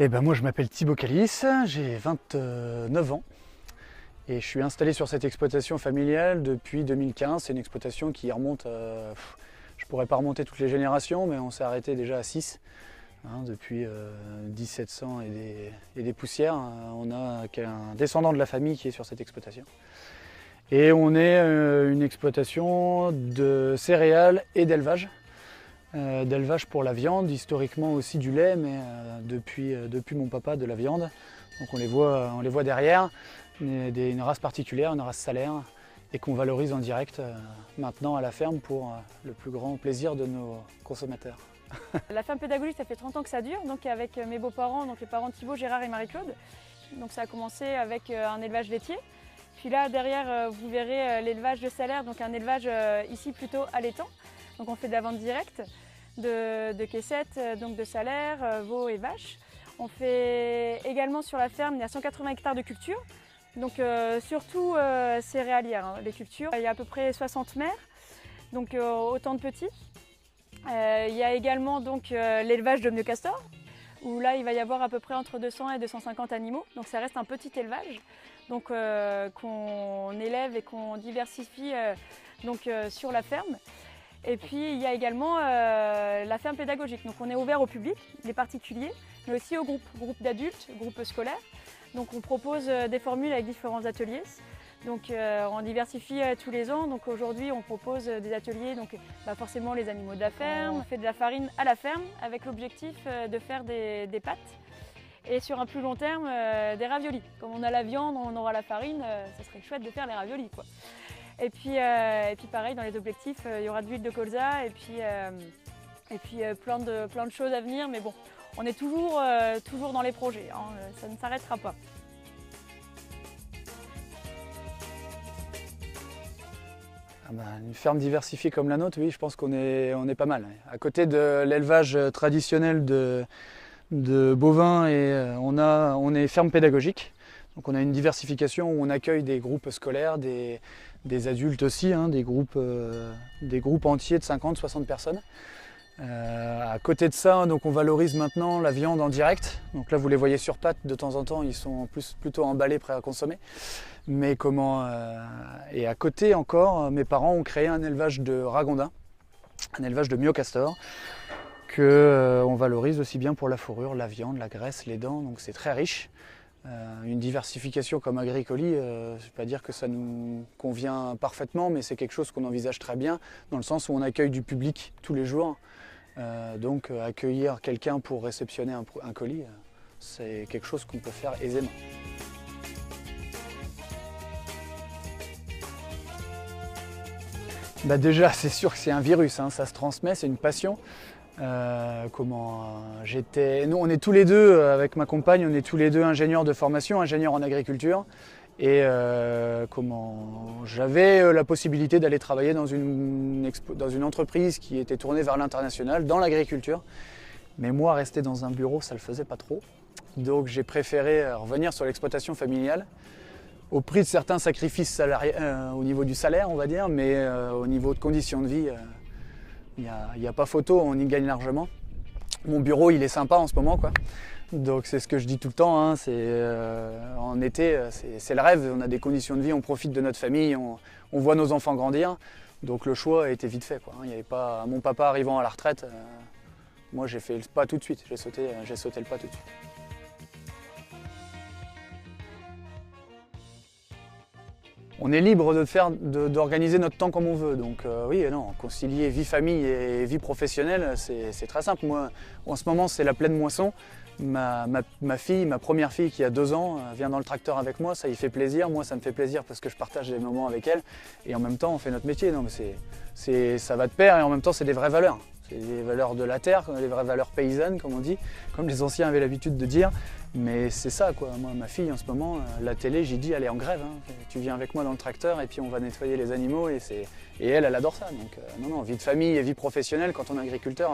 Et ben moi je m'appelle Thibaut Calice, j'ai 29 ans et je suis installé sur cette exploitation familiale depuis 2015. C'est une exploitation qui remonte, je pourrais pas remonter toutes les générations, mais on s'est arrêté déjà à 6. Depuis 1700 et des poussières. On a un descendant de la famille qui est sur cette exploitation. Et on est une exploitation de céréales et d'élevage. D'élevage pour la viande, historiquement aussi du lait, mais depuis mon papa de la viande. Donc on les voit derrière, une race particulière, une race salaire, et qu'on valorise en direct maintenant à la ferme pour le plus grand plaisir de nos consommateurs. La ferme pédagogique, ça fait 30 ans que ça dure, donc avec mes beaux-parents, donc les parents de Thibaut, Gérard et Marie-Claude. Donc ça a commencé avec un élevage laitier. Puis là, derrière, vous verrez l'élevage de salaire, donc un élevage ici plutôt allaitant. Donc on fait de la vente directe de caissettes, donc de salaire, veaux et vaches. On fait également sur la ferme, il y a 180 hectares de culture, donc surtout céréalières, les cultures. Il y a à peu près 60 mères, donc autant de petits. Il y a également donc l'élevage de Mio-Castor, où là il va y avoir à peu près entre 200 et 250 animaux, donc ça reste un petit élevage donc, qu'on élève et qu'on diversifie sur la ferme. Et puis il y a également la ferme pédagogique, donc on est ouvert au public, les particuliers, mais aussi aux groupes d'adultes, groupes scolaires. Donc on propose des formules avec différents ateliers. Donc on diversifie tous les ans, donc aujourd'hui on propose des ateliers, donc forcément les animaux de la ferme, on fait de la farine à la ferme avec l'objectif de faire des pâtes et sur un plus long terme des raviolis. Comme on a la viande, on aura la farine, ça serait chouette de faire les raviolis, quoi. Et puis pareil, dans les objectifs, il y aura de l'huile de colza et puis plein de choses à venir, mais bon, on est toujours dans les projets, hein, ça ne s'arrêtera pas. Une ferme diversifiée comme la nôtre, oui, je pense qu'on est pas mal. À côté de l'élevage traditionnel de bovins, on est ferme pédagogique. Donc on a une diversification où on accueille des groupes scolaires, des adultes aussi, des groupes entiers de 50-60 personnes. À côté de ça, donc on valorise maintenant la viande en direct. Donc là, vous les voyez sur pattes de temps en temps, ils sont en plus plutôt emballés, prêts à consommer. Mais et à côté encore, mes parents ont créé un élevage de ragondins, un élevage de Mio-Castor, qu'on valorise aussi bien pour la fourrure, la viande, la graisse, les dents. Donc c'est très riche. Une diversification comme Agricoli, je ne vais pas dire que ça nous convient parfaitement, mais c'est quelque chose qu'on envisage très bien, dans le sens où on accueille du public tous les jours. Donc accueillir quelqu'un pour réceptionner un colis, c'est quelque chose qu'on peut faire aisément. Déjà, c'est sûr que c'est un virus, ça se transmet, c'est une passion. Nous, on est tous les deux, avec ma compagne, on est tous les deux ingénieurs de formation, ingénieurs en agriculture. Et j'avais la possibilité d'aller travailler dans une entreprise qui était tournée vers l'international, dans l'agriculture. Mais moi, rester dans un bureau, ça ne le faisait pas trop. Donc j'ai préféré revenir sur l'exploitation familiale, au prix de certains sacrifices au niveau du salaire, on va dire, mais au niveau de conditions de vie, il n'y a pas photo, on y gagne largement. Mon bureau, il est sympa en ce moment, quoi. Donc c'est ce que je dis tout le temps, en été, c'est le rêve, on a des conditions de vie, on profite de notre famille, on voit nos enfants grandir. Donc le choix a été vite fait, quoi. Il y avait pas, mon papa arrivant à la retraite, moi j'ai fait le pas tout de suite, j'ai sauté le pas tout de suite. On est libre d'organiser notre temps comme on veut, donc oui et non, concilier vie famille et vie professionnelle, c'est très simple. Moi, en ce moment, c'est la pleine moisson. Ma première fille qui a 2 ans, vient dans le tracteur avec moi, ça lui fait plaisir. Moi, ça me fait plaisir parce que je partage des moments avec elle. Et en même temps, on fait notre métier. Non, mais ça va de pair et en même temps, c'est des vraies valeurs. C'est des valeurs de la terre, des vraies valeurs paysannes, comme on dit, comme les anciens avaient l'habitude de dire. Mais c'est ça, quoi. Moi, ma fille, en ce moment, la télé, j'ai dit, elle est en grève. Tu viens avec moi dans le tracteur et puis on va nettoyer les animaux. Et elle adore ça. Donc, non, vie de famille et vie professionnelle, quand on est agriculteur,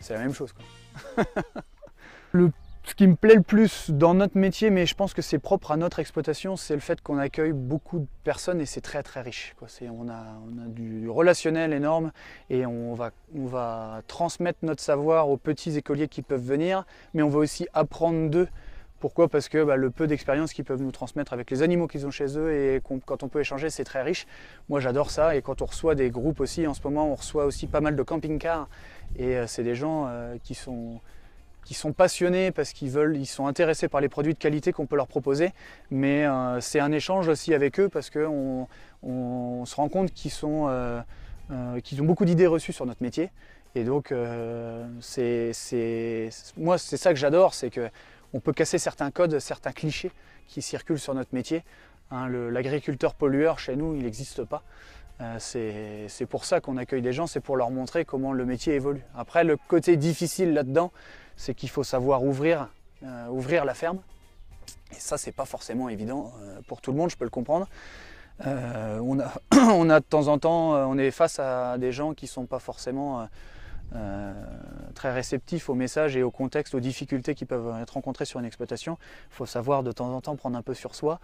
c'est la même chose, quoi. Ce qui me plaît le plus dans notre métier, mais je pense que c'est propre à notre exploitation, c'est le fait qu'on accueille beaucoup de personnes et c'est très très riche, quoi. On a du relationnel énorme et on va transmettre notre savoir aux petits écoliers qui peuvent venir, mais on va aussi apprendre d'eux. Pourquoi? Parce que le peu d'expérience qu'ils peuvent nous transmettre avec les animaux qu'ils ont chez eux et quand on peut échanger, c'est très riche. Moi j'adore ça, et quand on reçoit des groupes aussi, en ce moment on reçoit aussi pas mal de camping-cars et c'est des gens qui sont passionnés parce ils sont intéressés par les produits de qualité qu'on peut leur proposer, mais c'est un échange aussi avec eux parce qu'on se rend compte qu'ils ont beaucoup d'idées reçues sur notre métier. Et donc moi c'est ça que j'adore, c'est qu'on peut casser certains codes, certains clichés qui circulent sur notre métier. L'agriculteur pollueur chez nous, il n'existe pas. C'est pour ça qu'on accueille des gens, c'est pour leur montrer comment le métier évolue. Après, le côté difficile là-dedans, c'est qu'il faut savoir ouvrir la ferme. Et ça, c'est pas forcément évident pour tout le monde, je peux le comprendre. On a de temps en temps, on est face à des gens qui ne sont pas forcément très réceptifs au message et au contexte, aux difficultés qui peuvent être rencontrées sur une exploitation. Il faut savoir de temps en temps prendre un peu sur soi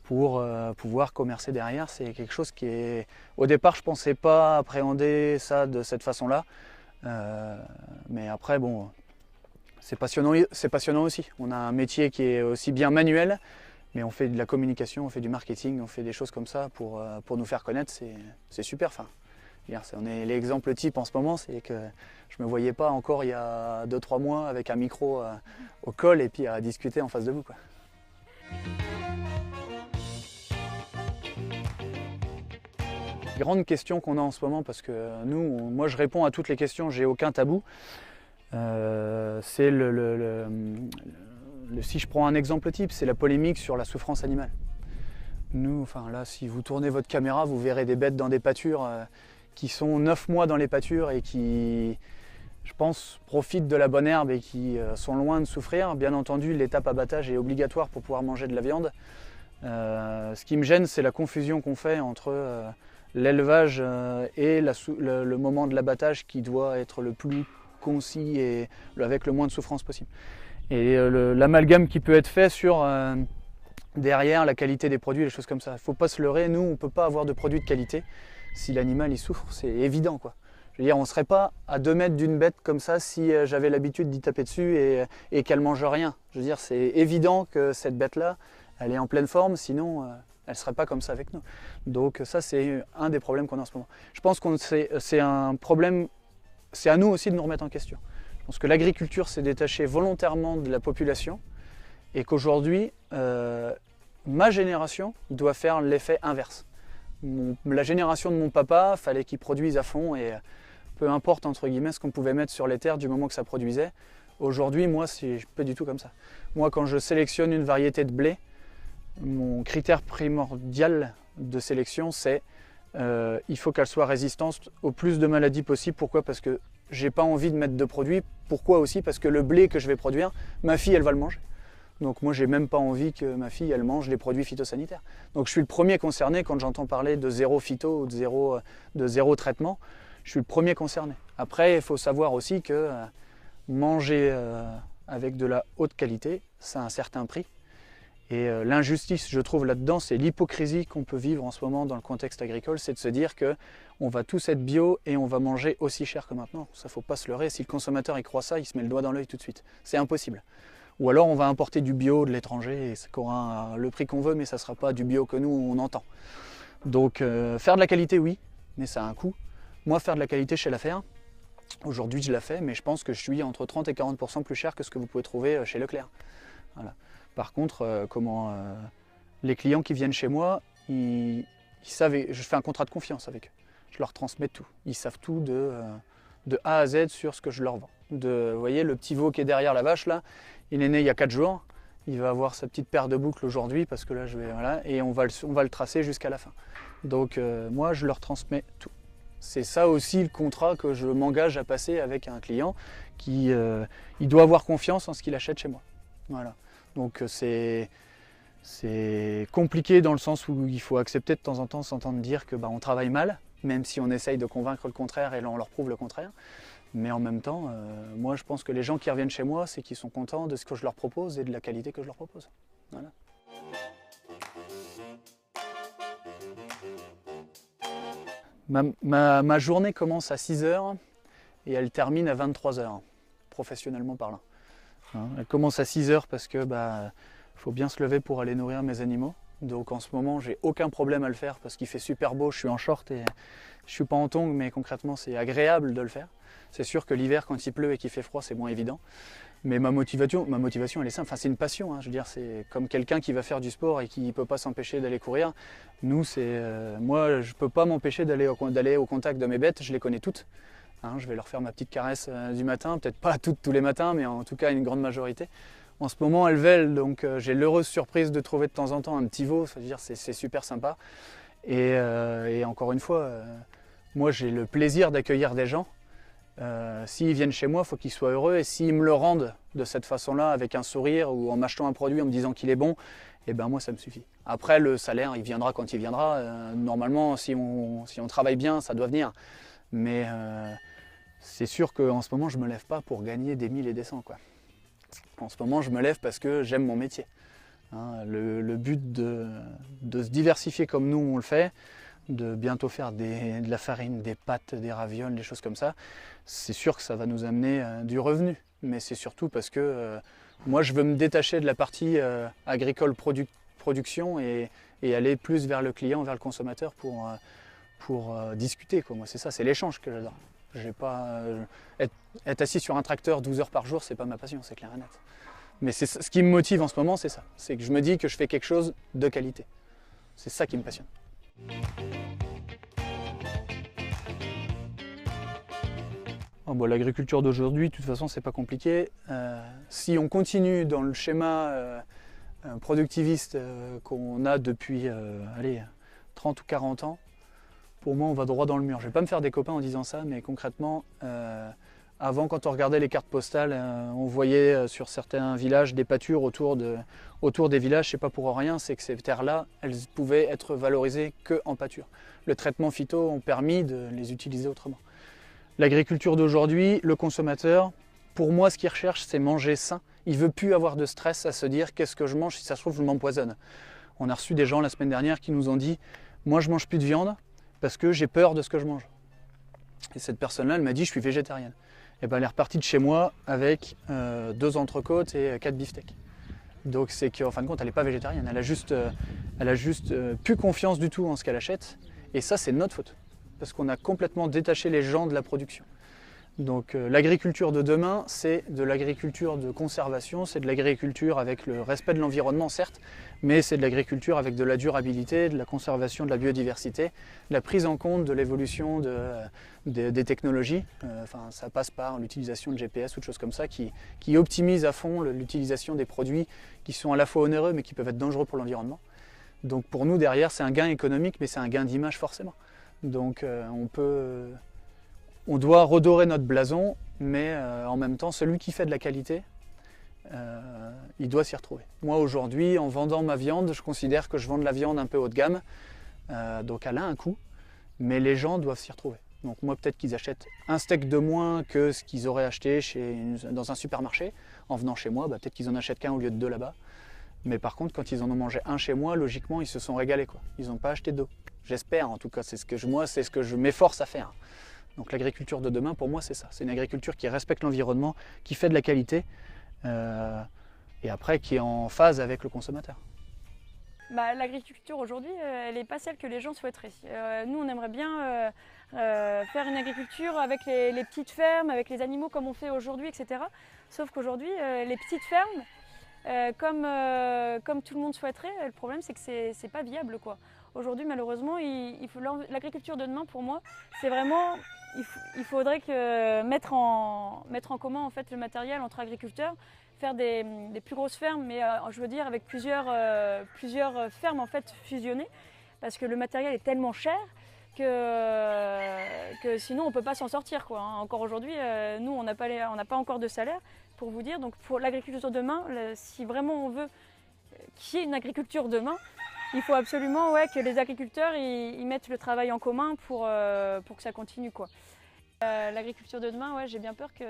pour pouvoir commercer derrière. C'est quelque chose qui est... Au départ, je ne pensais pas appréhender ça de cette façon-là. Mais après, bon, c'est passionnant aussi. On a un métier qui est aussi bien manuel, mais on fait de la communication, on fait du marketing, on fait des choses comme ça pour nous faire connaître. C'est super. Enfin, on est l'exemple type en ce moment, c'est que je ne me voyais pas encore il y a 2-3 mois avec un micro au col et puis à discuter en face de vous, quoi. Grande question qu'on a en ce moment, parce que moi je réponds à toutes les questions, j'ai aucun tabou. C'est si je prends un exemple type, c'est la polémique sur la souffrance animale. Là, si vous tournez votre caméra, vous verrez des bêtes dans des pâtures qui sont 9 mois dans les pâtures et qui, je pense, profitent de la bonne herbe et qui sont loin de souffrir. Bien entendu, l'étape abattage est obligatoire pour pouvoir manger de la viande. Ce qui me gêne, c'est la confusion qu'on fait entre l'élevage et le moment de l'abattage qui doit être le plus concis et avec le moins de souffrance possible. Et l'amalgame qui peut être fait sur derrière la qualité des produits, les choses comme ça. Il ne faut pas se leurrer, nous on ne peut pas avoir de produits de qualité si l'animal il souffre, c'est évident, quoi. Je veux dire, on ne serait pas à 2 mètres d'une bête comme ça si j'avais l'habitude d'y taper dessus et qu'elle ne mange rien. Je veux dire, c'est évident que cette bête-là, elle est en pleine forme, sinon elle ne serait pas comme ça avec nous. Donc ça, c'est un des problèmes qu'on a en ce moment. Je pense que c'est un problème, c'est à nous aussi de nous remettre en question. Je pense que l'agriculture s'est détachée volontairement de la population et qu'aujourd'hui, ma génération doit faire l'effet inverse. La génération de mon papa, il fallait qu'il produise à fond et peu importe entre guillemets ce qu'on pouvait mettre sur les terres du moment que ça produisait. Aujourd'hui, moi, c'est pas du tout comme ça. Moi, quand je sélectionne une variété de blé, mon critère primordial de sélection, c'est il faut qu'elle soit résistante au plus de maladies possible. Pourquoi? Parce que j'ai pas envie de mettre de produits. Pourquoi aussi? Parce que le blé que je vais produire, ma fille, elle va le manger. Donc moi, j'ai même pas envie que ma fille, elle mange des produits phytosanitaires. Donc je suis le premier concerné quand j'entends parler de zéro phyto ou de zéro traitement. Je suis le premier concerné. Après, il faut savoir aussi que manger avec de la haute qualité, ça a un certain prix. Et l'injustice, je trouve, là-dedans, c'est l'hypocrisie qu'on peut vivre en ce moment dans le contexte agricole, c'est de se dire qu'on va tous être bio et on va manger aussi cher que maintenant. Ça, faut pas se leurrer. Si le consommateur y croit ça, il se met le doigt dans l'œil tout de suite. C'est impossible. Ou alors on va importer du bio de l'étranger et ça aura le prix qu'on veut, mais ça ne sera pas du bio que nous on entend. Donc faire de la qualité, oui, mais ça a un coût. Moi, faire de la qualité chez La Fer, aujourd'hui je la fais, mais je pense que je suis entre 30 et 40% plus cher que ce que vous pouvez trouver chez Leclerc. Voilà. Par contre, les clients qui viennent chez moi, ils savent, je fais un contrat de confiance avec eux. Je leur transmets tout. Ils savent tout de A à Z sur ce que je leur vends. Vous voyez, le petit veau qui est derrière la vache, là, il est né il y a 4 jours. Il va avoir sa petite paire de boucles aujourd'hui parce que là, voilà, et on va le tracer jusqu'à la fin. Donc, moi, je leur transmets tout. C'est ça aussi le contrat que je m'engage à passer avec un client qui il doit avoir confiance en ce qu'il achète chez moi. Voilà. Donc, c'est compliqué dans le sens où il faut accepter de temps en temps s'entendre dire que on travaille mal, même si on essaye de convaincre le contraire et là on leur prouve le contraire. Mais en même temps, moi je pense que les gens qui reviennent chez moi, c'est qu'ils sont contents de ce que je leur propose et de la qualité que je leur propose. Voilà. Ma journée commence à 6 h et elle termine à 23 h, professionnellement parlant. Elle commence à 6 h parce que faut bien se lever pour aller nourrir mes animaux. Donc en ce moment, j'ai aucun problème à le faire parce qu'il fait super beau, je suis en short et je suis pas en tongs, mais concrètement c'est agréable de le faire. C'est sûr que l'hiver, quand il pleut et qu'il fait froid, c'est moins évident. Mais ma motivation elle est simple. Enfin, c'est une passion. Hein. Je veux dire, c'est comme quelqu'un qui va faire du sport et qui ne peut pas s'empêcher d'aller courir. Nous, moi, je ne peux pas m'empêcher d'aller au contact de mes bêtes. Je les connais toutes. Hein, je vais leur faire ma petite caresse du matin. Peut-être pas toutes tous les matins, mais en tout cas une grande majorité. En ce moment, elles vèlent, donc j'ai l'heureuse surprise de trouver de temps en temps un petit veau. C'est super sympa. Et encore une fois, moi, j'ai le plaisir d'accueillir des gens. S'ils viennent chez moi, il faut qu'ils soient heureux, et s'ils me le rendent de cette façon-là, avec un sourire ou en m'achetant un produit en me disant qu'il est bon, et ben moi ça me suffit. Après le salaire, il viendra quand il viendra. Normalement, si on travaille bien, ça doit venir. Mais c'est sûr qu'en ce moment, je ne me lève pas pour gagner des 1000 et des 100, quoi. En ce moment, je me lève parce que j'aime mon métier. Hein, le but de se diversifier comme nous on le fait, de bientôt faire de la farine, des pâtes, des ravioles, des choses comme ça, c'est sûr que ça va nous amener du revenu. Mais c'est surtout parce que moi je veux me détacher de la partie agricole production et aller plus vers le client, vers le consommateur pour discuter, quoi. Moi c'est ça, c'est l'échange que j'adore. J'ai pas, être assis sur un tracteur 12 heures par jour, c'est pas ma passion, c'est clair et net. Mais ce qui me motive en ce moment, c'est ça. C'est que je me dis que je fais quelque chose de qualité. C'est ça qui me passionne. Oh, bon, l'agriculture d'aujourd'hui, de toute façon, c'est pas compliqué. Si on continue dans le schéma productiviste qu'on a depuis 30 ou 40 ans, pour moi, on va droit dans le mur. Je vais pas me faire des copains en disant ça, mais concrètement, avant, quand on regardait les cartes postales, on voyait sur certains villages des pâtures autour des villages. C'est pas pour rien, c'est que ces terres-là, elles pouvaient être valorisées qu'en pâture. Le traitement phyto a permis de les utiliser autrement. L'agriculture d'aujourd'hui, le consommateur, pour moi, ce qu'il recherche, c'est manger sain. Il veut plus avoir de stress à se dire qu'est-ce que je mange, si ça se trouve, je m'empoisonne. On a reçu des gens la semaine dernière qui nous ont dit « Moi, je mange plus de viande parce que j'ai peur de ce que je mange. » Et cette personne-là, elle m'a dit « Je suis végétarienne. » Et ben, elle est repartie de chez moi avec 2 entrecôtes et 4 beefsteaks. Donc c'est qu'en fin de compte, elle n'est pas végétarienne. Elle a juste plus confiance du tout en ce qu'elle achète. Et ça, c'est notre faute. Parce qu'on a complètement détaché les gens de la production. Donc l'agriculture de demain, c'est de l'agriculture de conservation, c'est de l'agriculture avec le respect de l'environnement, certes, mais c'est de l'agriculture avec de la durabilité, de la conservation de la biodiversité, de la prise en compte de l'évolution des technologies. Ça passe par l'utilisation de GPS ou de choses comme ça qui optimisent à fond l'utilisation des produits qui sont à la fois onéreux mais qui peuvent être dangereux pour l'environnement. Donc pour nous, derrière, c'est un gain économique, mais c'est un gain d'image forcément. Donc on doit redorer notre blason, mais en même temps, celui qui fait de la qualité, il doit s'y retrouver. Moi aujourd'hui, en vendant ma viande, je considère que je vends de la viande un peu haut de gamme, donc elle a un coût, mais les gens doivent s'y retrouver. Donc moi, peut-être qu'ils achètent un steak de moins que ce qu'ils auraient acheté dans un supermarché. En venant chez moi, peut-être qu'ils en achètent qu'un au lieu de 2 là-bas. Mais par contre, quand ils en ont mangé un chez moi, logiquement, ils se sont régalés, quoi. Ils n'ont pas acheté 2. J'espère, en tout cas, c'est ce que je m'efforce à faire. Donc l'agriculture de demain, pour moi, c'est ça. C'est une agriculture qui respecte l'environnement, qui fait de la qualité, et après qui est en phase avec le consommateur. L'agriculture aujourd'hui, elle n'est pas celle que les gens souhaiteraient. Nous, on aimerait bien faire une agriculture avec les petites fermes, avec les animaux comme on fait aujourd'hui, etc. Sauf qu'aujourd'hui, les petites fermes, comme tout le monde souhaiterait, le problème c'est que c'est pas viable, quoi. Aujourd'hui, malheureusement, l'agriculture de demain, pour moi, c'est vraiment, il faudrait mettre en commun en fait le matériel entre agriculteurs, faire des plus grosses fermes, mais je veux dire avec plusieurs fermes en fait fusionnées, parce que le matériel est tellement cher que sinon on ne peut pas s'en sortir, quoi. Encore aujourd'hui, nous on n'a pas encore de salaire, pour vous dire. Donc pour l'agriculture demain, si vraiment on veut qu'il y ait une agriculture demain, il faut absolument que les agriculteurs ils mettent le travail en commun pour que ça continue, quoi. L'agriculture de demain, ouais, j'ai bien peur que...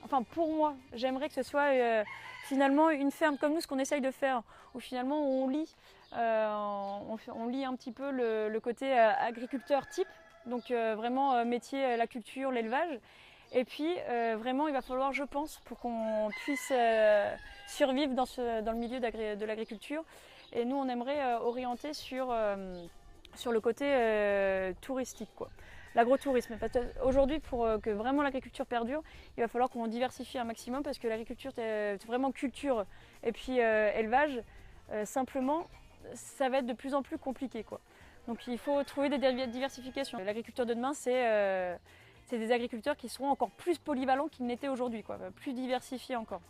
Enfin, pour moi, j'aimerais que ce soit finalement une ferme comme nous, ce qu'on essaye de faire, où finalement on lit un petit peu le côté agriculteur type, donc vraiment métier, la culture, l'élevage. Et puis vraiment, il va falloir, je pense, pour qu'on puisse survivre dans le milieu de l'agriculture. Et nous, on aimerait orienter sur le côté touristique, quoi. L'agro-tourisme. Aujourd'hui, pour que vraiment l'agriculture perdure, il va falloir qu'on diversifie un maximum parce que l'agriculture, c'est vraiment culture et puis élevage, simplement, ça va être de plus en plus compliqué, quoi. Donc il faut trouver des diversifications. L'agriculture de demain, c'est des agriculteurs qui seront encore plus polyvalents qu'ils n'étaient aujourd'hui, quoi, plus diversifiés encore.